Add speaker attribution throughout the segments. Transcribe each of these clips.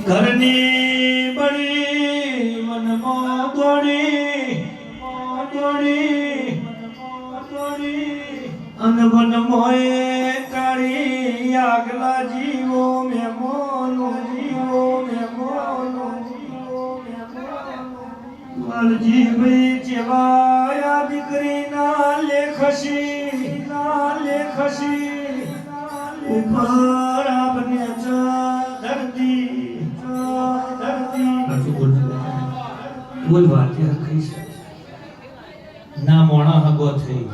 Speaker 1: ઘરની બળી મનમાં દોડી અનબન મોએ કાળી આગલા જીવો મેમોનો મરજી ભાઈ જેવાયા દીકરીના લેખશી ઉપર આપને ધરતી કોઈ વાત હકી છે ના મોણા હગો થઈ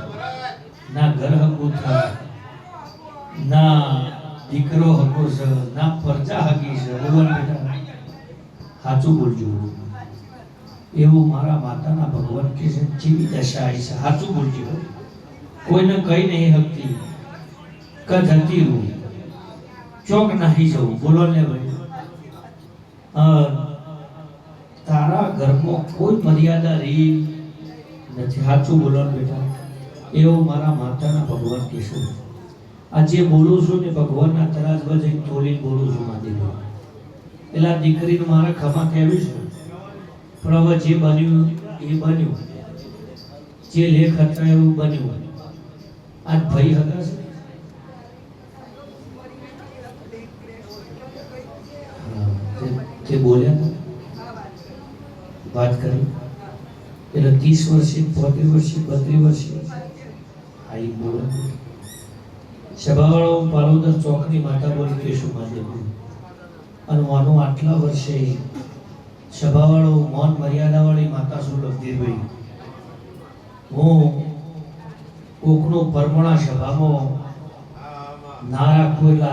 Speaker 1: ના ઘર હગો થાય ના દીકરો હગો છે ના પરચા હગી છે બોલ બેટા સાચું બોલજો એવું મારા માતાના ભગવાન કે છે જીવી દશા આવી છે સાચું બોલજો કોઈને કઈ નહીં હકતી કદ હતી હું ચોક નાહી જવું બોલો ને ભાઈ તારા ઘરમાં કોઈ મર્યાદા રહી નથી સાચું બોલો બેટા એવું મારા માતાના ભગવાન કહેશું આ જે બોલું છું ને ભગવાનના તરાજમાં જઈને તોલીને બોલું છું મારી પેલા દીકરીનું મારા ખમા કહેવું છે પણ હવે જે બન્યું એ બન્યું જે લેખ હતા એવું બન્યું આજ ભાઈ હતા તે બોલ્યા વાત કરી એટલે 30 વર્ષે 35 વર્ષે 32 વર્ષે આઈ બોલે સભાવાળો પાલોદર ચોકની માતા બોલી કેશું માજે અને માનું આટલા વર્ષે સભાવાળો મૌન મર્યાદાવાળી માતા શું લગતીભાઈ હું કોકનો પરમણા સભામાં ના રાખવું એટલે